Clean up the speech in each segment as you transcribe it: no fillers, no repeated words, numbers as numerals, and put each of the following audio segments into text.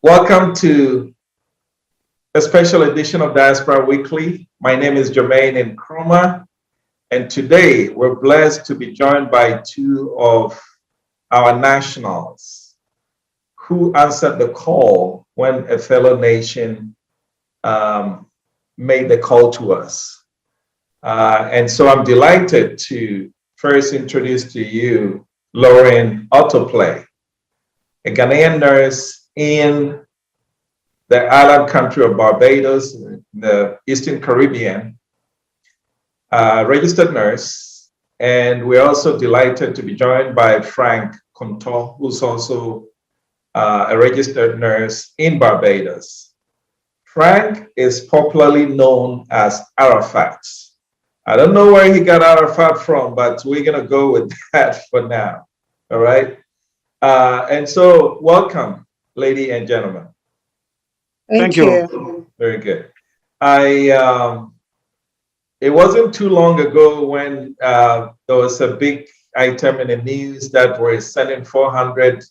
Welcome to a special edition of Diaspora Weekly. My name is Jermaine Nkrumah, and today we're blessed to be joined by two of our nationals who answered the call when a fellow nation made the call to us. And so I'm delighted to first introduce to you Lauren Autoplay, a Ghanaian nurse in the island country of Barbados, in the Eastern Caribbean, registered nurse. And we're also delighted to be joined by Frank Conto, who's also a registered nurse in Barbados. Frank is popularly known as Arafat. I don't know where he got Arafat from, but we're going to go with that for now. All right. And so welcome, lady and gentlemen. Thank you. Very good. It wasn't too long ago when there was a big item in the news that we're sending 400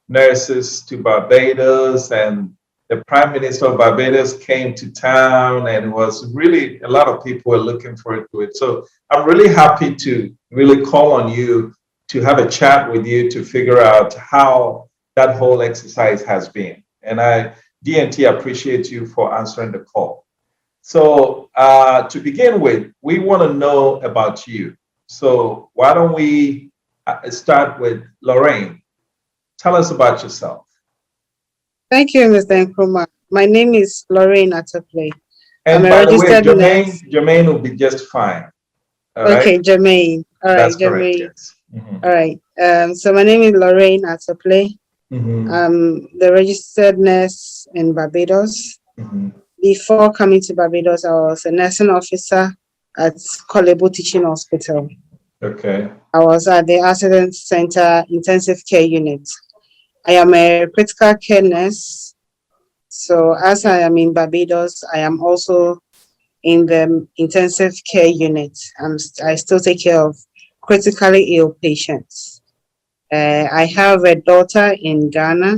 nurses to Barbados, and the Prime Minister of Barbados came to town, and it was really, a lot of people were looking forward to it. So I'm really happy to really call on you to have a chat with you to figure out how that whole exercise has been. And DNT appreciate you for answering the call. So to begin with, we want to know about you. So why don't we start with Lorraine? Tell us about yourself. Thank you, Mr. Nkrumah. My name is Lorraine Autoplay. And by the way, Jermaine will be just fine. Okay, Jermaine. All right, That's Jermaine. Correct, yes. Mm-hmm. All right. So my name is Lorraine Autoplay. Mm-hmm. I'm the registered nurse in Barbados. Mm-hmm. Before coming to Barbados, I was a nursing officer at Kolebu Teaching Hospital. Okay. I was at the Accident Center Intensive Care Unit. I am a critical care nurse. So as I am in Barbados, I am also in the intensive care unit. I still take care of critically ill patients. I have a daughter in Ghana.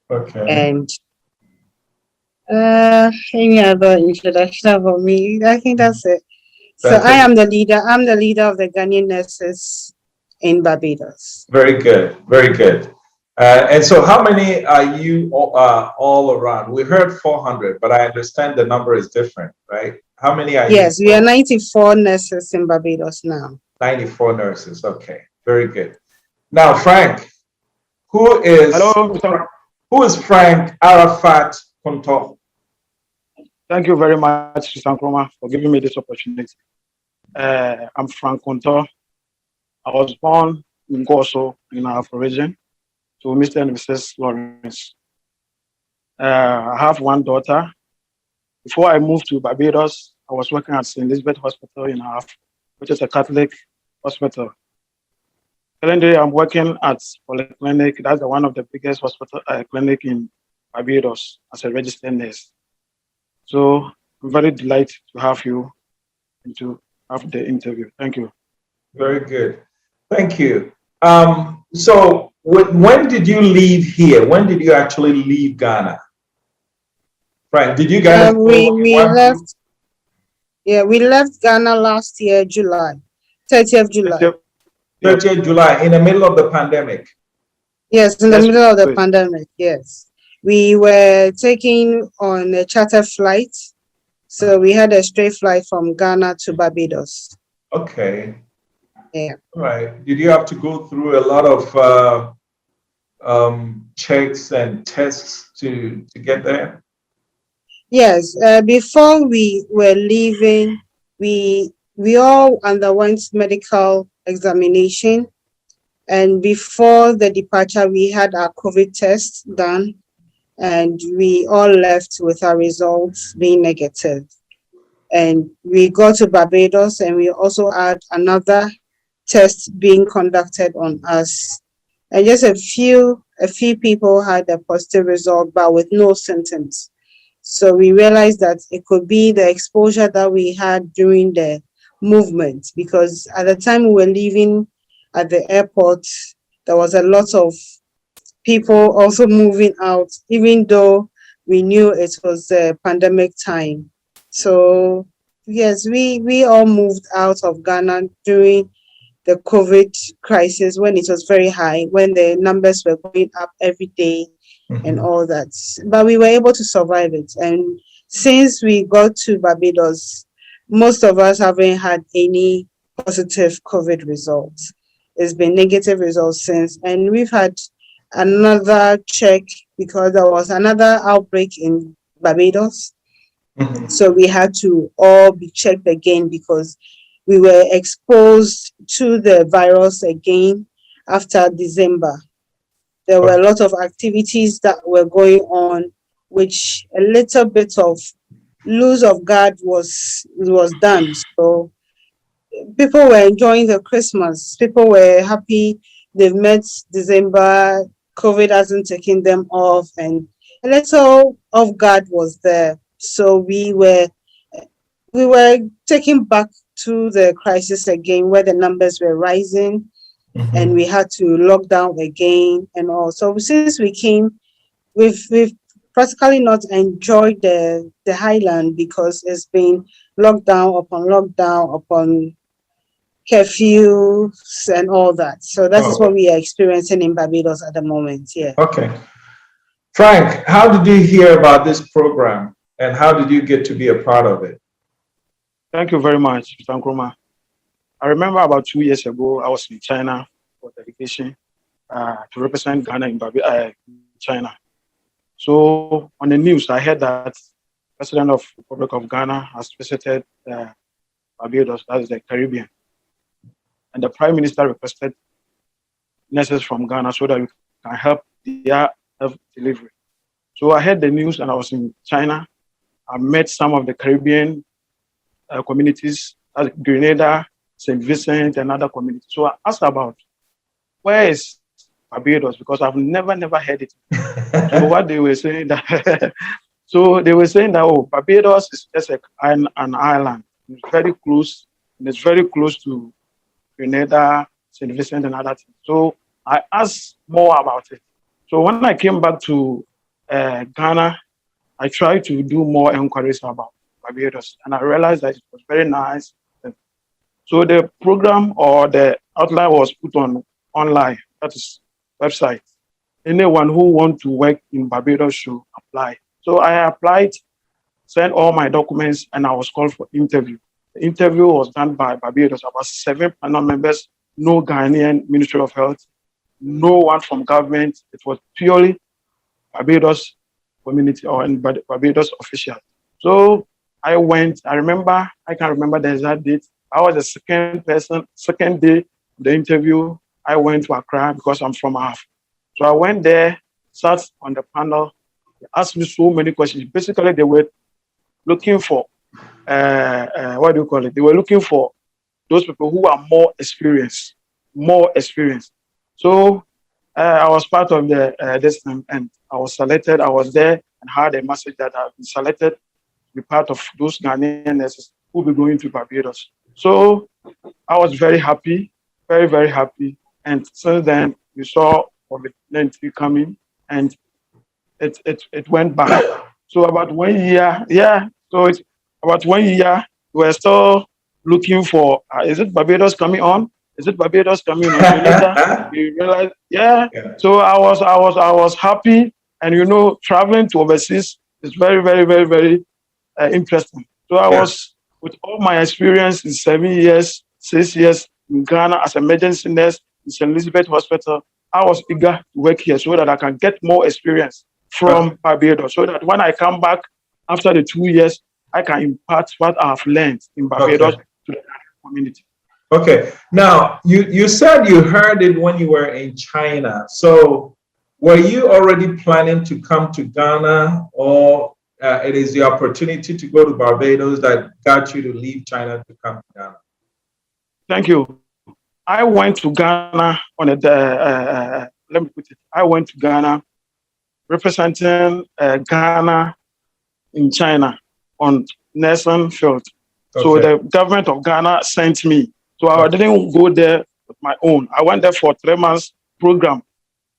Okay. And any other introduction about me? I think that's it. I am the leader. I'm the leader of the Ghanaian nurses in Barbados. Very good. Very good. And so how many are you all around? We heard 400, but I understand the number is different, right? How many are you? Yes, we are 94 nurses in Barbados now. 94 nurses. Okay. Very good. Now, Frank, who is Frank Arafat Conto? Thank you very much, Mr. Nkrumah, for giving me this opportunity. I'm Frank Conto. I was born in Goso in our region to Mr. and Mrs. Lawrence. I have one daughter. Before I moved to Barbados, I was working at St. Elizabeth Hospital in Half, which is a Catholic hospital. Currently, I'm working at Polyclinic. That's one of the biggest hospital clinic in Barbados as a registered nurse. So I'm very delighted to have you and to have the interview. Thank you. Very good. Thank you. So when did you leave here? When did you actually leave Ghana? Frank, did you guys we left? Yeah, we left Ghana last year, July, 30th July. 30th July, in the middle of the pandemic. Yes, in the middle of the pandemic, yes. We were taking on a charter flight. So we had a straight flight from Ghana to Barbados. Okay. Yeah. All right. Did you have to go through a lot of checks and tests to get there? Yes. Before we were leaving, we all underwent medical examination. And before the departure, we had our COVID test done. And we all left with our results being negative. And we got to Barbados, and we also had another test being conducted on us. And just a few people had a positive result, but with no symptoms. So we realized that it could be the exposure that we had during the movement, because at the time we were leaving at the airport, there was a lot of people also moving out, even though we knew it was a pandemic time. So yes, we all moved out of Ghana during the COVID crisis when it was very high, when the numbers were going up every day and all that. But we were able to survive it. And since we got to Barbados, most of us haven't had any positive COVID results. It's been negative results since. And we've had another check because there was another outbreak in Barbados. So we had to all be checked again because we were exposed to the virus again after December. There were a lot of activities that were going on, which a little bit of lose of guard was done. So people were enjoying the Christmas. People were happy. They've met December. COVID hasn't taken them off, and a little off guard was there. So we were taken back to the crisis again, where the numbers were rising, and we had to lock down again and all. So since we came, we've practically not enjoyed the highland because it's been lockdown upon curfews and all that. So that is what we are experiencing in Barbados at the moment. Yeah. Okay. Frank, how did you hear about this program and how did you get to be a part of it? Thank you very much, Mr. Nkrumah. I remember about 2 years ago, I was in China for dedication to represent Ghana in China. So on the news, I heard that President of the Republic of Ghana has visited Barbados, that is the Caribbean. And the Prime Minister requested nurses from Ghana so that we can help their health delivery. So I heard the news and I was in China. I met some of the Caribbean communities, like Grenada, St. Vincent, and other communities. So I asked about, where is Barbados? Because I've never heard it. So what they were saying that, so they were saying that, oh, Barbados is just an island. It's very close, and it's very close to Grenada, St. Vincent, and other things. So I asked more about it. So when I came back to Ghana, I tried to do more inquiries about Barbados, and I realized that it was very nice. So the program or the outline was put on online, that is website. Anyone who wants to work in Barbados should apply. So I applied, sent all my documents, and I was called for interview. The interview was done by Barbados, about 7 panel members, no Ghanaian Ministry of Health, no one from government. It was purely Barbados community or Barbados official. So I went, I can't remember the exact date. I was the second day of the interview. I went to Accra because I'm from Af. So I went there, sat on the panel, they asked me so many questions. Basically, they were looking for, what do you call it? They were looking for those people who are more experienced. So I was part of this thing, and I was selected. I was there and had a message that I've been selected to be part of those Ghanaian nurses who will be going to Barbados. So I was very happy, very, very happy. And since then, we saw COVID-19 coming, and it went back. So about 1 year, so it's about 1 year, we're still looking for, is it Barbados coming on? Is it Barbados coming on? So later, we realized, So I was happy, and traveling to overseas is very, very, very, very interesting. So I was, with all my experience in 6 years in Ghana as emergency nurse in St. Elizabeth Hospital, I was eager to work here so that I can get more experience from Barbados, so that when I come back after the 2 years, I can impart what I've learned in Barbados to the community. Okay. Now, you said you heard it when you were in China. So were you already planning to come to Ghana, or it is the opportunity to go to Barbados that got you to leave China to come to Ghana? Thank you. I went to Ghana on let me put it. I went to Ghana representing Ghana in China on Nelson Field. Okay. So the government of Ghana sent me. So I didn't go there with my own. I went there for 3 months program.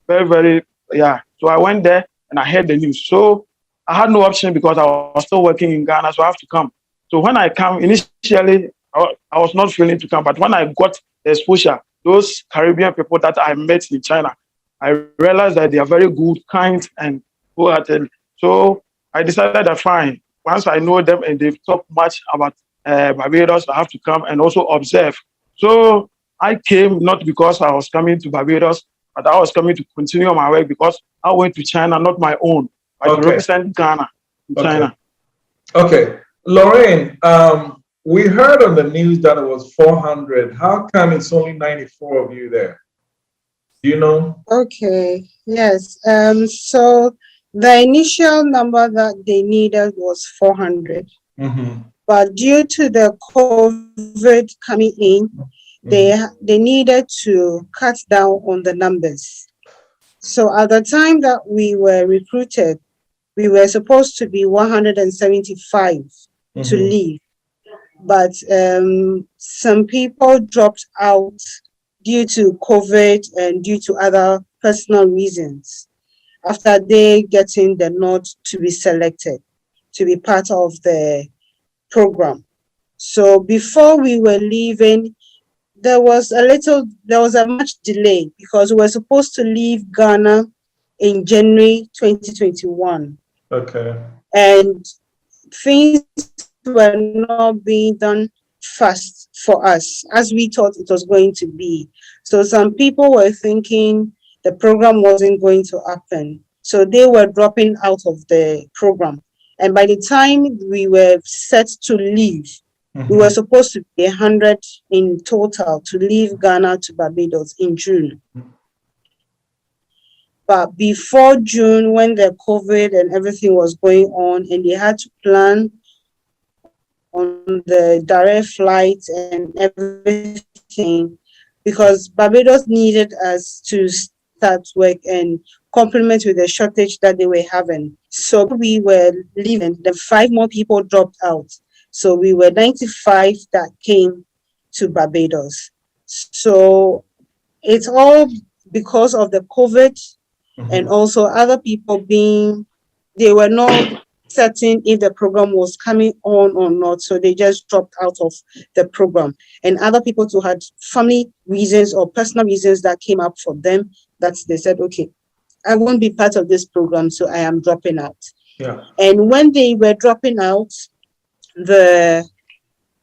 Very, yeah. So I went there and I heard the news. So I had no option because I was still working in Ghana, so I have to come. So when I come, initially, I was not feeling to come, but when I got the exposure, those Caribbean people that I met in China, I realized that they are very good, kind, and wholehearted. So I decided that fine, once I know them and they've talked much about Barbados, I have to come and also observe. So I came not because I was coming to Barbados, but I was coming to continue my work because I went to China, not my own, but to represent Ghana in China. Okay. Lorraine, we heard on the news that it was 400. How come it's only 94 of you there? Do you know? Okay, yes. So the initial number that they needed was 400. But due to the COVID coming in, they needed to cut down on the numbers. So at the time that we were recruited, we were supposed to be 175 to leave. But some people dropped out due to COVID and due to other personal reasons after they getting the nod to be selected to be part of the program. So before we were leaving, there was a much delay because we were supposed to leave Ghana in January 2021. Okay. And things were not being done fast for us as we thought it was going to be. So some people were thinking the program wasn't going to happen. So they were dropping out of the program. And by the time we were set to leave, we were supposed to be 100 in total to leave Ghana to Barbados in June. But before June, when the COVID and everything was going on, and they had to plan on the direct flights and everything, because Barbados needed us to start work and complement with the shortage that they were having. So we were leaving, the 5 more people dropped out. So we were 95 that came to Barbados. So it's all because of the COVID and also other people they were not certain if the program was coming on or not. So they just dropped out of the program. And other people who had family reasons or personal reasons that came up for them, that they said, okay, I won't be part of this program, so I am dropping out. Yeah. And when they were dropping out, the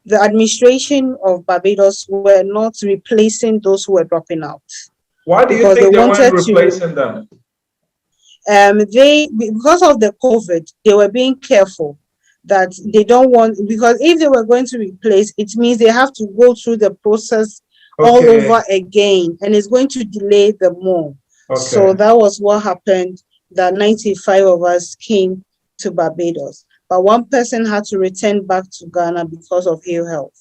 administration of Barbados were not replacing those who were dropping out. Why do you think they weren't replacing them? Because of the COVID, they were being careful that they don't want, because if they were going to replace, it means they have to go through the process all over again, and it's going to delay them more. So that was what happened, that 95 of us came to Barbados. But one person had to return back to Ghana because of ill health.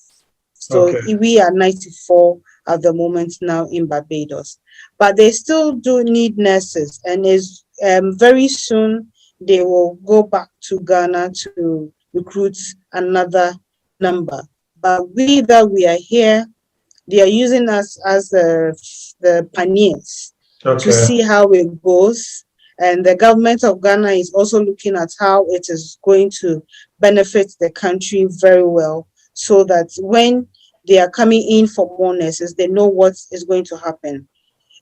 So we are 94 at the moment now in Barbados. But they still do need nurses, and is very soon they will go back to Ghana to recruit another number. But we are here, they are using us as the pioneers to see how it goes. And the government of Ghana is also looking at how it is going to benefit the country very well, so that when they are coming in for more nurses, they know what is going to happen.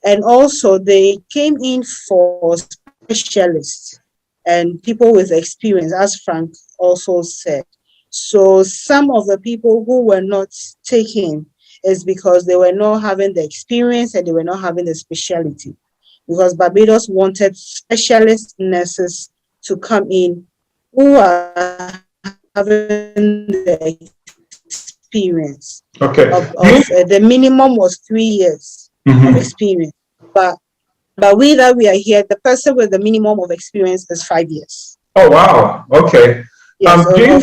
And also they came in for specialists and people with experience, as Frank also said. So some of the people who were not taken is because they were not having the experience and they were not having the specialty. Because Barbados wanted specialist nurses to come in who are having the experience. The minimum was 3 years of experience. But we are here, the person with the minimum of experience is 5 years. Oh, wow. Okay. Yes, do you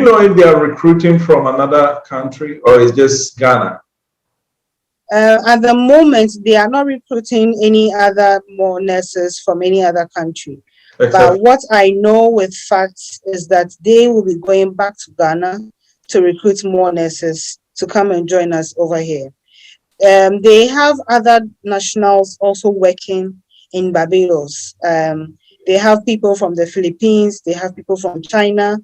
know if they are recruiting from another country or is just Ghana? At the moment, they are not recruiting any other more nurses from any other country. But what I know with facts is that they will be going back to Ghana to recruit more nurses to come and join us over here. They have other nationals also working in Barbados. They have people from the Philippines, they have people from China,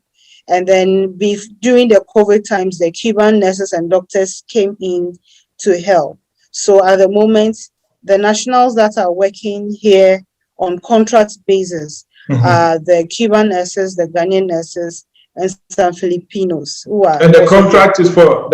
and then during the COVID times, the Cuban nurses and doctors came in to help. So at the moment, the nationals that are working here on contract basis are the Cuban nurses, the Ghanaian nurses, and some Filipinos who are. And the contract is for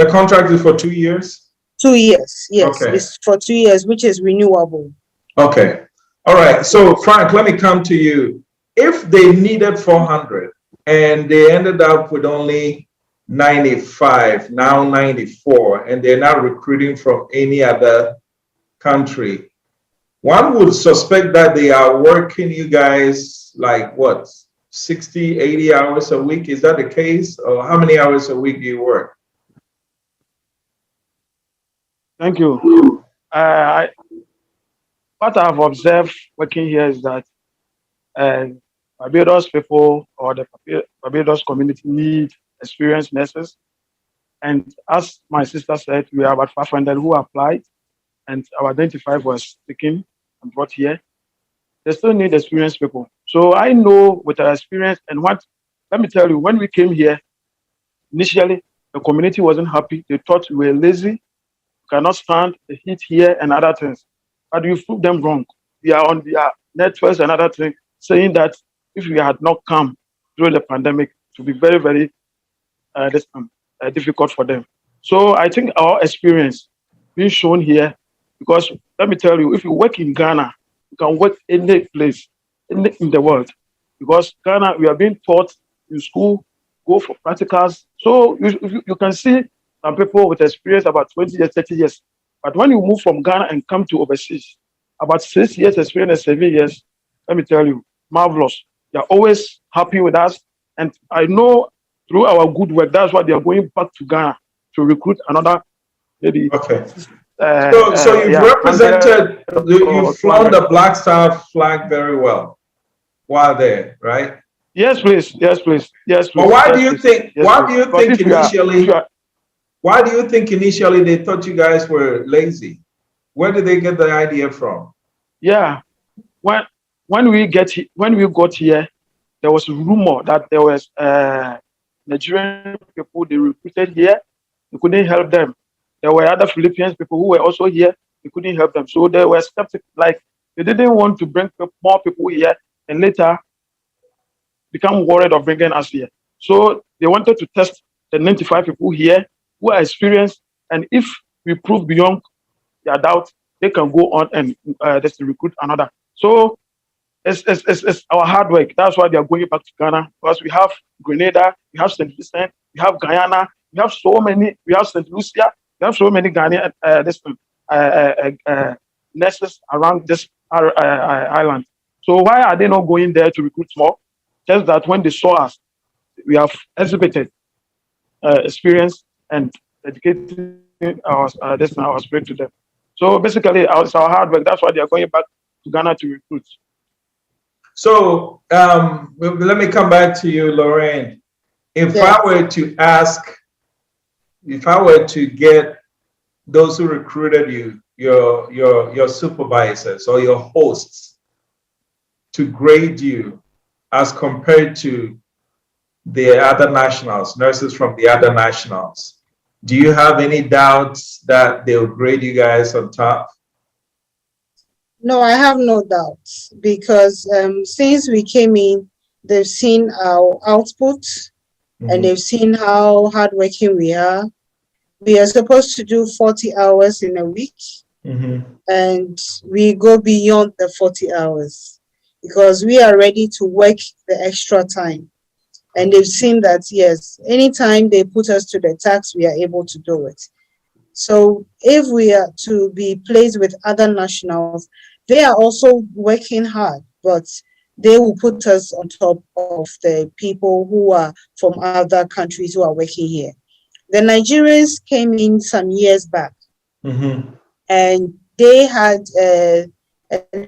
2 years? 2 years, yes. Okay. It's for 2 years, which is renewable. Okay. All right. So Frank, let me come to you. If they needed 400 and they ended up with only 95, now 94, and they're not recruiting from any other country, one would suspect that they are working you guys like what, 60, 80 hours a week? Is that the case? Or how many hours a week do you work? Thank you. What I've observed working here is that Barbados people or the Barbados community need experienced nurses. And as my sister said, we are about 500 who applied, and our 95 was taken and brought here. They still need experienced people. So I know with our experience and let me tell you, when we came here, initially, the community wasn't happy. They thought we were lazy, cannot stand the heat here and other things. But we proved them wrong. We are on their networks and other things, saying that if we had not come through the pandemic, it would be very, very difficult for them. So I think our experience being shown here, because let me tell you, if you work in Ghana, you can work any place in the world. Because Ghana, we are being taught in school, go for practicals. So you can see some people with experience about 20 years, 30 years. But when you move from Ghana and come to overseas, about 6 years experience, 7 years, let me tell you, marvelous. They're always happy with us. And I know through our good work, that's why they are going back to Ghana to recruit another maybe. Okay. So you've represented, you've flown the Black Star flag very well while there, right? Yes, please. Yes, please. Yes, please. But why yes, do you please. think? Yes, why please. do you think initially? Why do you think initially they thought you guys were lazy? Where did they get the idea from? Yeah, when we got here, there was a rumor that there was Nigerian people they recruited here. They couldn't help them. There were other Philippines people who were also here. They couldn't help them. So they were skeptical. Like they didn't want to bring more people here and later become worried of bringing us here. So they wanted to test the 95 people here who are experienced. And if we prove beyond their doubt, they can go on and just recruit another. So it's our hard work. That's why they are going back to Ghana, because we have Grenada, we have St. Vincent, we have Guyana, we have so many, we have St. Lucia, we have so many Ghanaian nurses around this island. So why are they not going there to recruit more? Just that when they saw us, we have exhibited experience and educating our spirit to them. So basically, it's our hard work. That's why they are going back to Ghana to recruit. So let me come back to you, Lorraine. If I were to ask, if I were to get those who recruited you, your supervisors or your hosts, to grade you as compared to the other nationals, nurses from the other nationals, do you have any doubts that they'll grade you guys on top? No, I have no doubts, because since we came in, they've seen our output and they've seen how hardworking we are. We are supposed to do 40 hours in a week, and we go beyond the 40 hours because we are ready to work the extra time. And they've seen that, yes, anytime they put us to the task, we are able to do it. So if we are to be placed with other nationals, they are also working hard, but they will put us on top of the people who are from other countries who are working here. The Nigerians came in some years back, and they had a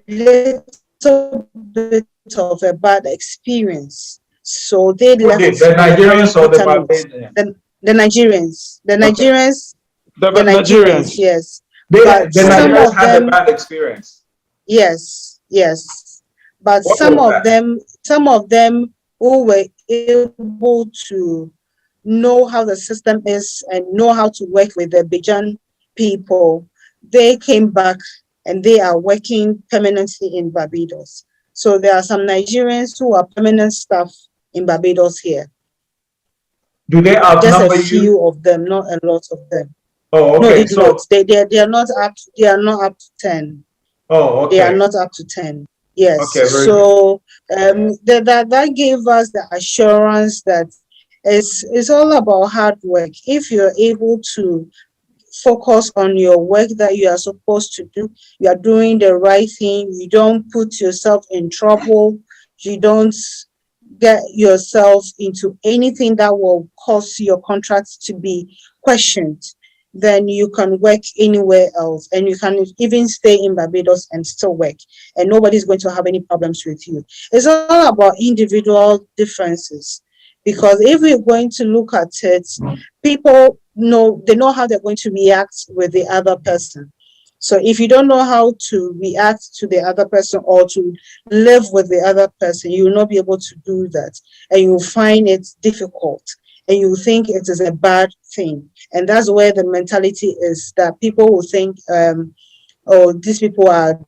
little bit of a bad experience. So they left. The Nigerians or the Barbadians? The Nigerians. The Nigerians. The Nigerians, yes. But The some Nigerians of had a them, bad experience. yes, yes. But What was that? some of them who were able to know how the system is and know how to work with the Bijan people, they came back and they are working permanently in Barbados. So there are some Nigerians who are permanent staff in Barbados here. Do they Just a outnumber you? few of them, not a lot of them. Oh, No, okay. they do not. They are not up. They are not up to 10. Oh, They are okay. not up to 10. Yes. Okay, very good. So that gave us the assurance that it's all about hard work. If you're able to focus on your work that you are supposed to do, you are doing the right thing, you don't put yourself in trouble, you don't get yourself into anything that will cause your contracts to be questioned, then you can work anywhere else and you can even stay in Barbados and still work, and nobody's going to have any problems with you. It's all about individual differences, because if we're going to look at it, people know, they know how they're going to react with the other person. So if you don't know how to react to the other person or to live with the other person, you will not be able to do that. And you'll find it difficult and you think it is a bad thing. And that's where the mentality is, that people will think, oh, these people are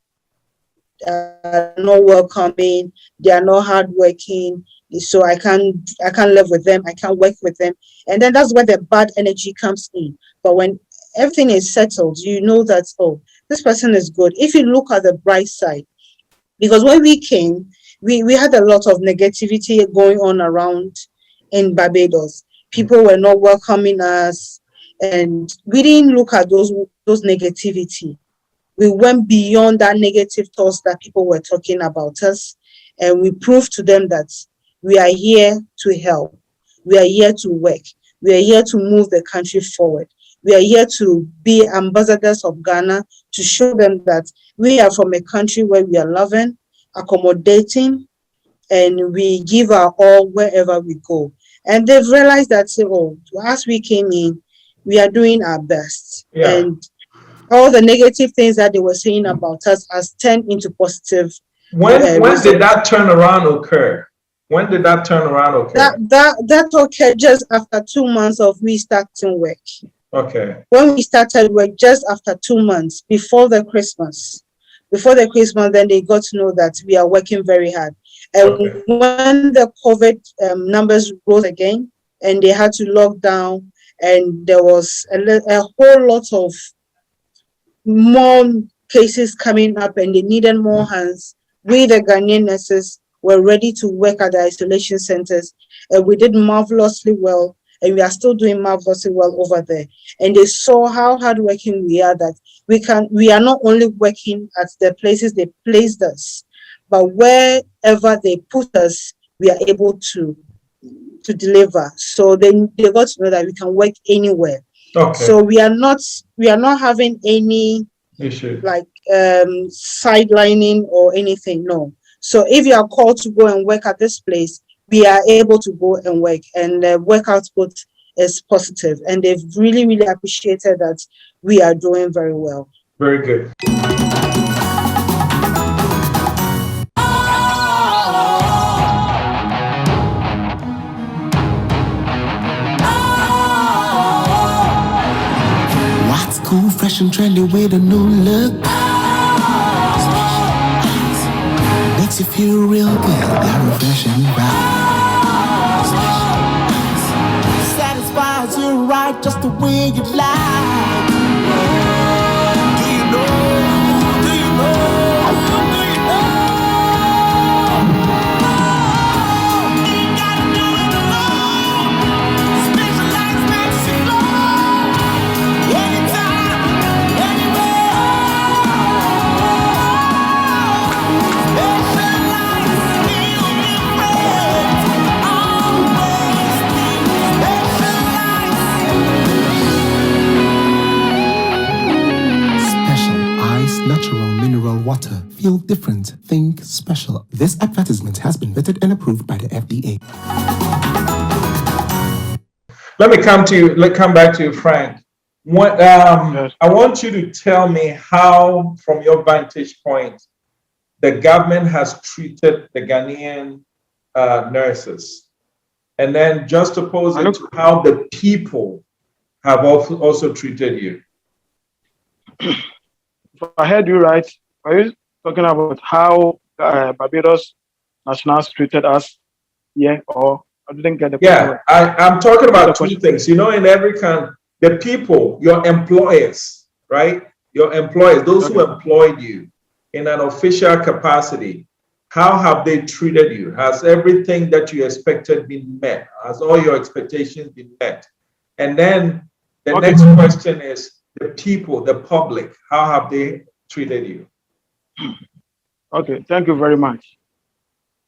not welcoming, they are not hardworking, so I can't live with them, I can't work with them. And then that's where the bad energy comes in. But when everything is settled, you know that, oh, this person is good. If you look at the bright side, because when we came, we had a lot of negativity going on around in Barbados. People were not welcoming us, and we didn't look at those negativity. We went beyond that negative thoughts that people were talking about us, and we proved to them that we are here to help. We are here to work. We are here to move the country forward. We are here to be ambassadors of Ghana, to show them that we are from a country where we are loving, accommodating, and we give our all wherever we go. And they've realized that, oh, as we came in, we are doing our best. Yeah. And all the negative things that they were saying about us has turned into positive. When did that turnaround occur? When did that turnaround occur? That occurred just after 2 months of we starting work. Okay. When we started work, just after 2 months, before the Christmas, then they got to know that we are working very hard. And Okay. when the COVID numbers rose again, and they had to lock down, and there was a whole lot of more cases coming up, and they needed more hands, we, the Ghanaian nurses, were ready to work at the isolation centers, and we did marvelously well, and we are still doing marvelously well over there. And they saw how hardworking we are, that we are not only working at the places they placed us, but wherever they put us, we are able to deliver. So they got to know that we can work anywhere. Okay. So we are not having any issue, like sidelining or anything. No. So if you are called to go and work at this place, we are able to go and work, and the work output is positive, and they've really, really appreciated that we are doing very well. Very good. What's cool, fresh and trendy with a new look? Makes you feel real good, that refreshing vibe. Satisfies you right just the way you like. Do you know? Do you know? Do you know? You gotta do it alone. Specialized makes you glow. Anytime, anywhere. Natural mineral water. Feel different. Think special. This advertisement has been vetted and approved by the FDA. Let me come back to you, Frank. What Yes. I want you to tell me how, from your vantage point, the government has treated the Ghanaian nurses, and then just oppose I it look, to how the people have also treated you. if I heard you right, are you talking about how Barbados nationals treated us here, or I didn't get the question Yeah, right? I'm talking What's the about two question? things. You know, in every country, the people, your employers, right? Your employers, those who Okay. employed you in an official capacity, how have they treated you? Has everything that you expected been met? Has all your expectations been met? And then the Okay. next question is the people, the public, how have they treated you? Okay. Thank you very much.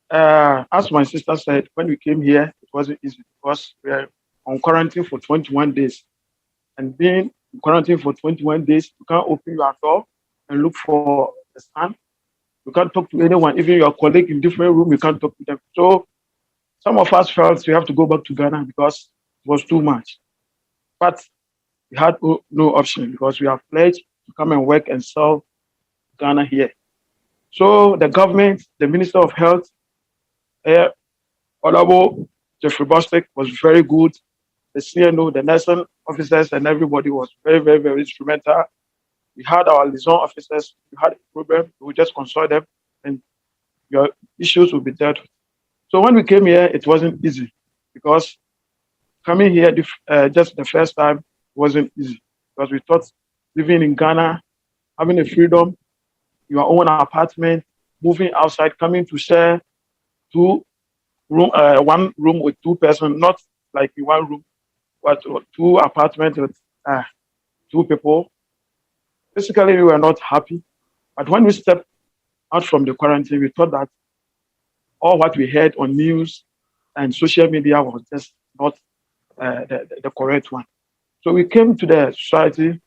As my sister said, when we came here, it wasn't easy because we are on quarantine for 21 days. And being in quarantine for 21 days, you can't open your door and look for the sun. You can't talk to anyone, even your colleague in different room, you can't talk to them. So some of us felt we have to go back to Ghana because it was too much. But we had no option because we have pledged to come and work and serve Ghana here. So the government, the Minister of Health, uh, Honorable Jeffrey Bostic was very good. The CNO, the nursing officers, and everybody was very, very, very instrumental. We had our liaison officers. We had a problem. We would just consult them, and your issues will be dealt with. So when we came here, it wasn't easy because coming here just the first time wasn't easy because we thought living in Ghana, having a freedom, your own apartment, moving outside, coming to share one room with two persons, not like in one room, but two apartments with two people. Basically, we were not happy. But when we stepped out from the quarantine, we thought that all what we heard on news and social media was just not the correct one. So we came to the society.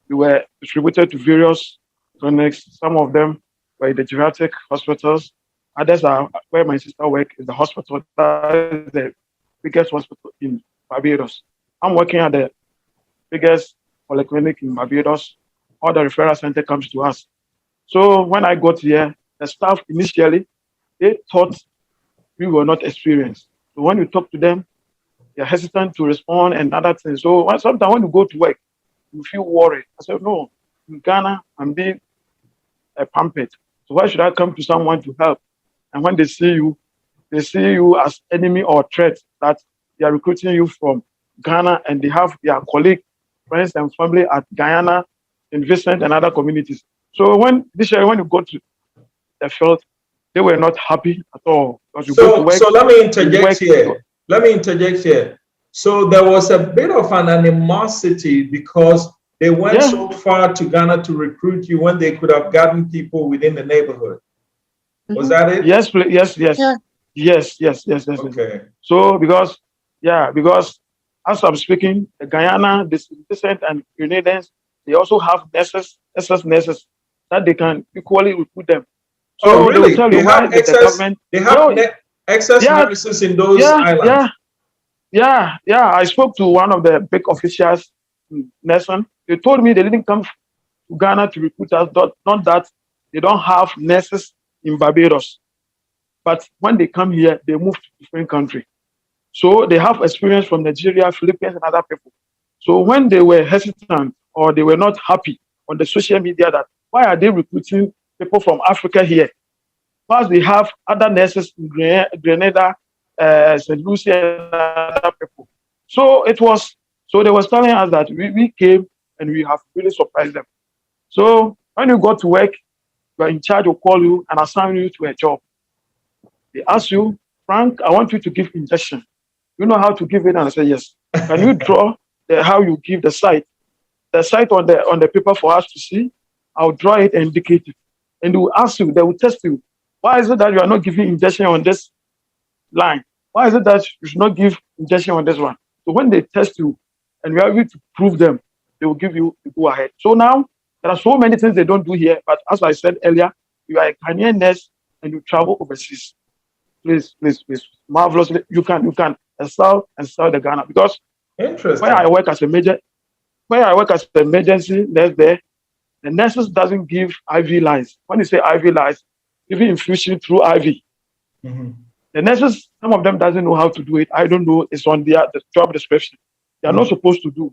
We were distributed to various clinics. Some of them were in the geriatric hospitals. Others are where my sister works is the hospital. That is the biggest hospital in Barbados. I'm working at the biggest polyclinic in Barbados. All the referral center comes to us. So when I got here, the staff initially they thought we were not experienced. So when you talk to them, they're hesitant to respond and other things. So sometimes when you go to work, you feel worried. I said, no, in Ghana, I'm being pampered. So why should I come to someone to help? And when they see you as enemy or threat that they are recruiting you from Ghana and they have their colleagues, friends, and family at Guyana, in Vincent, and other communities. So when you go to the field, they were not happy at all because you go to work, So let me you interject work. here. Let me interject here. So there was a bit of an animosity because they went Yeah, so far to Ghana to recruit you when they could have gotten people within the neighborhood. Was that it? yes, yes, Yeah. yes. Okay. So because as I'm speaking, the Guyana, the Vincent and Grenadians, they also have SS nurses that they can equally recruit them. Oh, So they will really? tell They you why have did the excess. government, They you have know, excess yeah, nurses in those yeah, islands. yeah, I spoke to one of the big officials in Nelson. They told me they didn't come to Ghana to recruit us, not that they don't have nurses in Barbados. But when they come here, they move to different countries. So they have experience from Nigeria, Philippines, and other people. So when they were hesitant or they were not happy on the social media that why are they recruiting people from Africa here? Plus they have other nurses in Grenada, St. Lucia, and other people. So they was telling us that we came and we have really surprised them. So when you go to work, you are in charge will call you and assign you to a job. They ask you, Frank, I want you to give injection. You know how to give it? And I say, yes. Can you draw how you give the site? The site on the paper for us to see? I'll draw it and indicate it. And they will ask you, they will test you. Why is it that you are not giving injection on this line? Why is it that you should not give injection on this one? So when they test you and you are able to prove them, they will give you the go ahead. So now there are so many things they don't do here, but as I said earlier, you are a Ghanaian nurse and you travel overseas. Please, marvelously, you can excel the Ghana because when I Interesting. work as a major, where I work as an emergency nurse there, the nurses doesn't give IV lines. When you say IV lines, giving infusion through IV. Mhm. The nurses, some of them doesn't know how to do it. I don't know. It's on the job description. They are not supposed to do.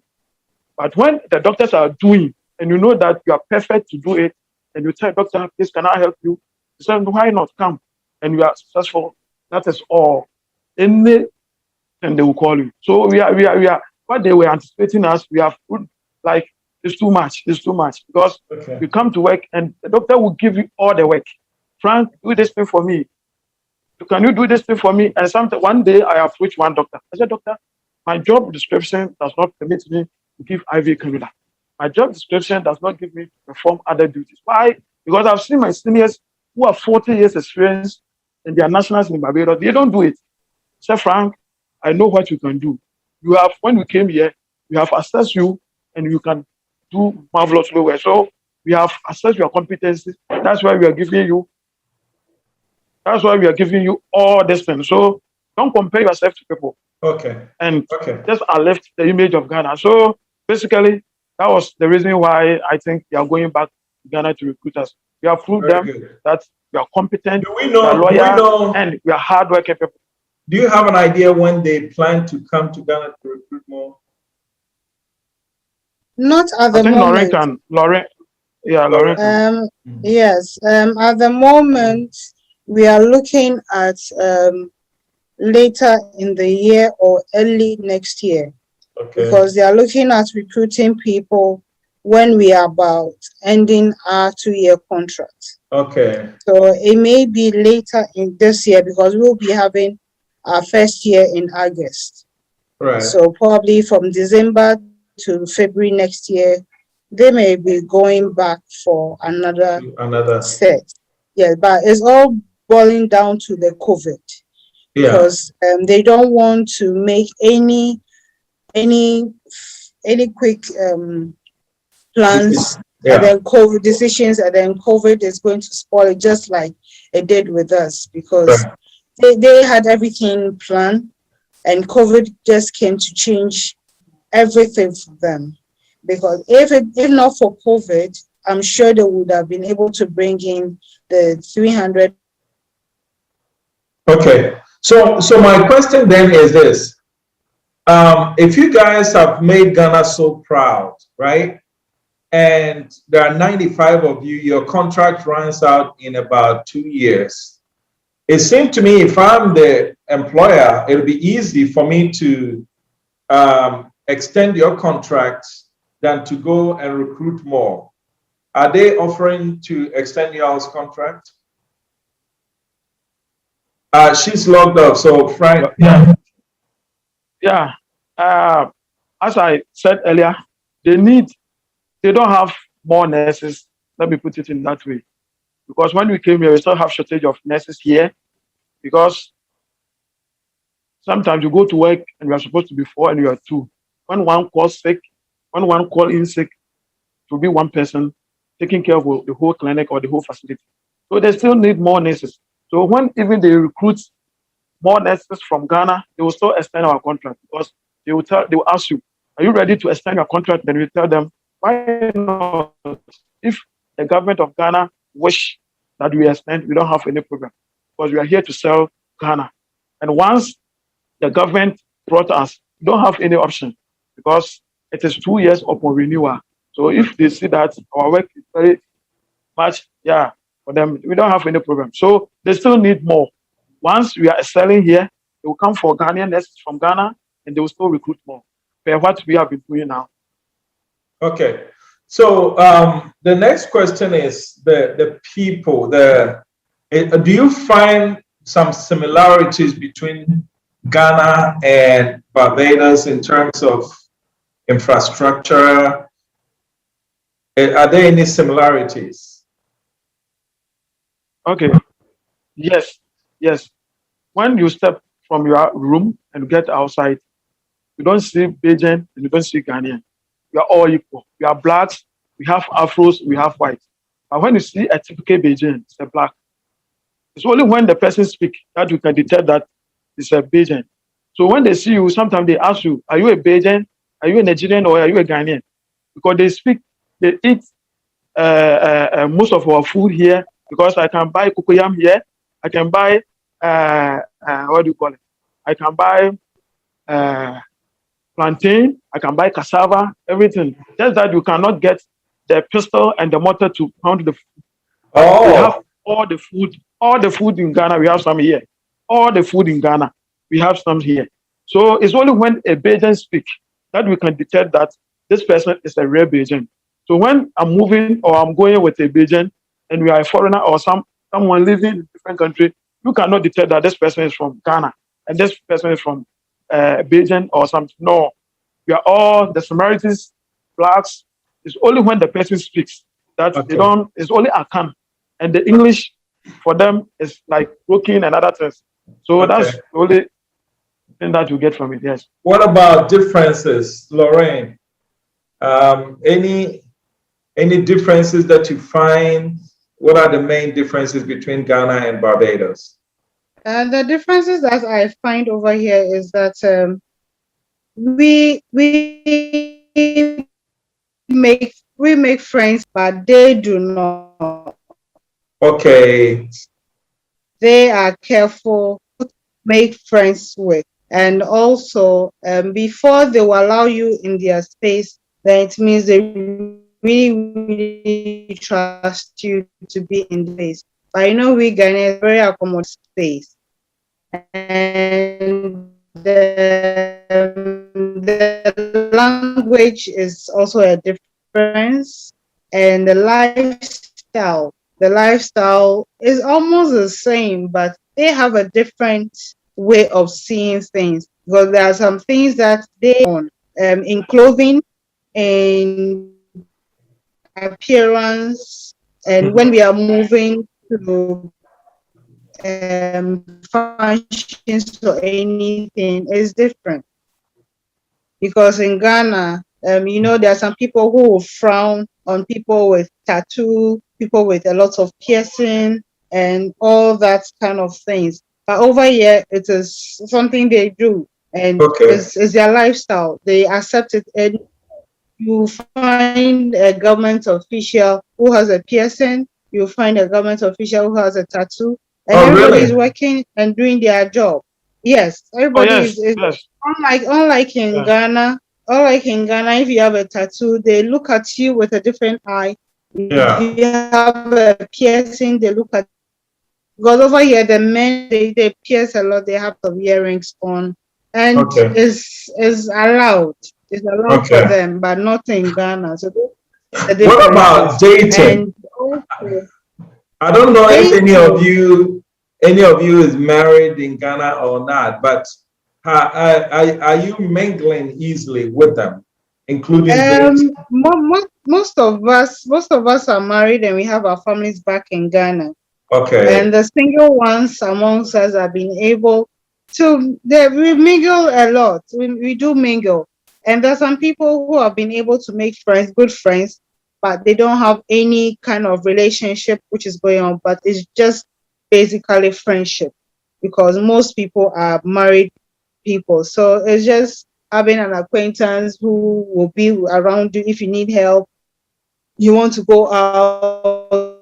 But when the doctors are doing, and you know that you are perfect to do it, and you tell doctor, please, can I help you? He said, why not come? And you are successful. That is all. And they will call you. So we are. What they were anticipating us, we have like it's too much. It's too much because Okay. you come to work and the doctor will give you all the work. Frank, do this thing for me. Can you do this thing for me? And one day I approached one doctor. I said, doctor, my job description does not permit me to give IV cannula. My job description does not give me to perform other duties. Why? Because I've seen my seniors who have 40 years experience and they are nationals in Barbados. They don't do it. I said, Frank, I know what you can do. You have, when we came here, we have assessed you and you can do marvelously well. So we have assessed your competencies. That's why we are giving you. That's why we are giving you all this thing. So don't compare yourself to people. Okay. And Okay. just uplift the image of Ghana. So basically, that was the reason why I think we are going back to Ghana to recruit us. We have proved Very them good. that we are competent, Do we we are know? loyal, and we are hardworking people. Do you have an idea when they plan to come to Ghana to recruit more? Not at I the think moment. Lauren. Yes. At the moment, we are looking at later in the year or early next year, Okay. because they are looking at recruiting people when we are about ending our 2-year contract. Okay. So it may be later in this year because we'll be having our first year in August. Right. So probably from December to February next year, they may be going back for another set. Yeah, but it's all boiling down to the COVID. Yeah. Because they don't want to make any quick plans and then COVID decisions, and then COVID is going to spoil it just like it did with us, because they had everything planned and COVID just came to change everything for them. Because if not for COVID, I'm sure they would have been able to bring in the 300. Okay. So my question then is this. If you guys have made Ghana so proud, right? And there are 95 of you, your contract runs out in about 2 years. It seemed to me if I'm the employer, it'll be easy for me to extend your contract than to go and recruit more. Are they offering to extend y'all's contract? She's logged up, so Frank. Yeah. As I said earlier, they don't have more nurses. Let me put it in that way. Because when we came here, we still have shortage of nurses here. Because sometimes you go to work and you are supposed to be 4 and you are 2. When one calls sick, when one calls in sick, to be one person taking care of the whole clinic or the whole facility. So they still need more nurses. So when even they recruit more nurses from Ghana, they will still extend our contract, because they will ask you, are you ready to extend your contract? Then we tell them, why not? If the government of Ghana wish that we extend, we don't have any problem, because we are here to sell Ghana. And once the government brought us, we don't have any option, because it is 2 years upon renewal. So if they see that our work is very much, for them, we don't have any problem. So they still need more. Once we are selling here, they will come for Ghanaian nurses from Ghana, and they will still recruit more. For what we have been doing now. Okay. So the next question is the people. Do you find some similarities between Ghana and Barbados in terms of infrastructure? Are there any similarities? Okay. Yes. When you step from your room and get outside, you don't see Bajan and you don't see Ghanaian. We are all equal. We are blacks, we have afros, we have whites. But when you see a typical Bajan, it's a black. It's only when the person speaks that you can detect that it's a Bajan. So when they see you, sometimes they ask you, are you a Bajan? Are you a Nigerian or are you a Ghanaian? because they eat most of our food here, because I can buy cocoyam here, I can buy what do you call it? I can buy plantain, I can buy cassava, everything. Just that you cannot get the pestle and the mortar to pound the food. We have Oh, all the food in Ghana, we have some here. All the food in Ghana, we have some here. So it's only when a Bajan speaks that we can detect that this person is a real Bajan. So when I'm moving or I'm going with a Bajan and we are a foreigner or someone living in a different country, you cannot detect that this person is from Ghana and this person is from Bajan or something. No, we are all the Samaritans, blacks. It's only when the person speaks that they okay. don't. It's only Akan, and the English for them is like broken and other things. So that's Okay. the only thing that you get from it. Yes. What about differences, Lorraine? Any differences that you find? What are the main differences between Ghana and Barbados? The differences that I find over here is that we make friends, but they do not. Okay. They are careful to make friends with, and also before they will allow you in their space, then it means they really trust you to be in the space. But you know, we Ghanaians very accommodate space, and the language is also a difference, and the lifestyle is almost the same, but they have a different way of seeing things, because there are some things that they own in clothing, in appearance, and when we are moving to functions or anything is different. Because in Ghana, you know, there are some people who will frown on people with tattoo, people with a lot of piercing and all that kind of things. But over here, it is something they do, and Okay. it's their lifestyle. They accept it, and you find a government official who has a piercing, you find a government official who has a tattoo, and Oh, everybody is really? working and doing their job. Yes, Oh everybody yes, is yes. unlike in Yeah. Ghana. Unlike in Ghana, if you have a tattoo, they look at you with a different eye. If Yeah. you have a piercing, they look at, because over here the men they pierce a lot, they have some earrings on, and Okay. is allowed. It's allowed for Okay. them, but not in Ghana. So those are the What about differences. dating? And also I don't know if dating. any of you is married in Ghana or not, but are you mingling easily with them, including dating? Most of us are married and we have our families back in Ghana. Okay. And the single ones amongst us have been able to, we mingle a lot. We do mingle. And there's some people who have been able to make friends, good friends, but they don't have any kind of relationship which is going on, but it's just basically friendship, because most people are married people. So it's just having an acquaintance who will be around you if you need help, you want to go out,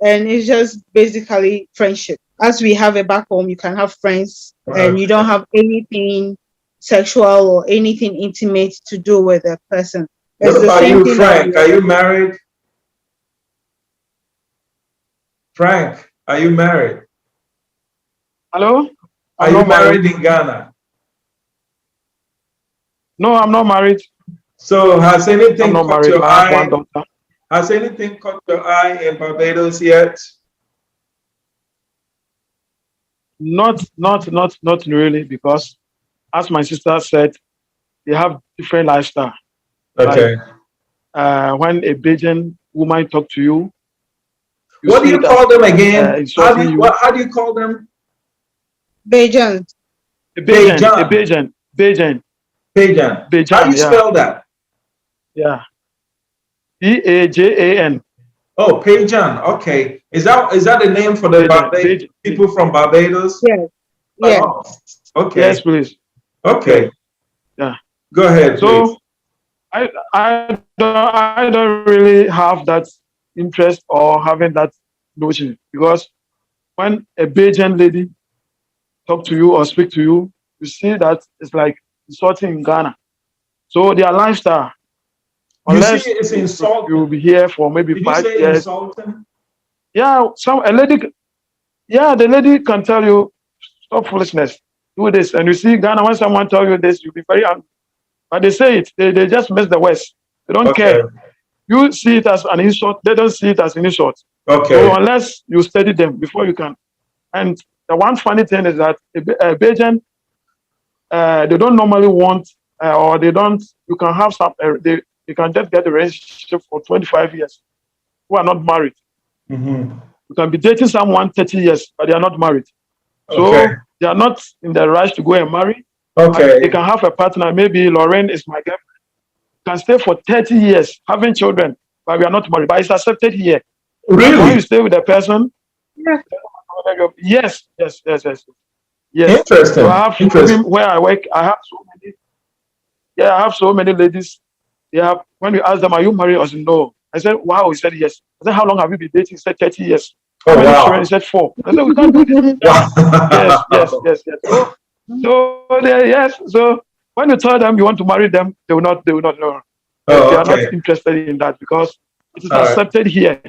and it's just basically friendship. As we have it back home, you can have friends and you don't have anything sexual or anything intimate to do with a person. What It's the about same you, thing that Frank? Are you married? Frank, are you married? Hello. Are I'm you not married. married in Ghana? No, I'm not married. So has I'm anything not caught married. your I have one eye? daughter. Has anything caught your eye in Barbados yet? Not really, because as my sister said, they have different lifestyle. Like Okay. when a Bajan woman talk to you, you What do see you that call them again? insulting you. How do you call them? Bajan. A Bajan. Bajan, How do you yeah, spell that? yeah. Pajan. Oh, Pajan. Okay. Is that the name for the Bajan. people from Barbados? Yes. Yes. Oh, okay. Yes, please. Okay. Yeah. Go ahead, please. So I don't really have that interest or having that notion, because when a Bajan lady talk to you or speak to you, you see that it's like insulting in Ghana. So their lifestyle, You see, unless it's you will insulting. be here for maybe Did you 5 years. say insulting? Yeah, a lady, yeah, the lady can tell you, stop foolishness, do this. And you see, Ghana, when someone tell you this, you'll be very angry. But they say it, they just miss the West. They don't Okay. care. You see it as an insult, they don't see it as an insult. Okay. So unless you study them before you can. And the one funny thing is that a Bajan, they don't normally want, or they don't, you can have some, they can just get a relationship for 25 years who are not married. Mm-hmm. You can be dating someone 30 years, but they are not married. Okay. So they are not in the rush to go and marry. Okay. They can have a partner. Maybe Lauren is my girlfriend. Can stay for 30 years having children, but we are not married. But it's accepted here. Really? When you stay with a person, Yeah. yes. Yes. Interesting. So I have, Interesting. even where I work, I have so many. Yeah, I have so many ladies. They have, when you ask them, "Are you married?" I said, "No." I said, "Wow." He said, "Yes." I said, "How long have you been dating?" He said, 30 years. Oh, How many wow. children? He said, 4. I said, "We can't do this." Wow. Yes. Yes. So when you tell them you want to marry them, they will not know. Oh, They are not okay. interested in that, because it is All right. accepted here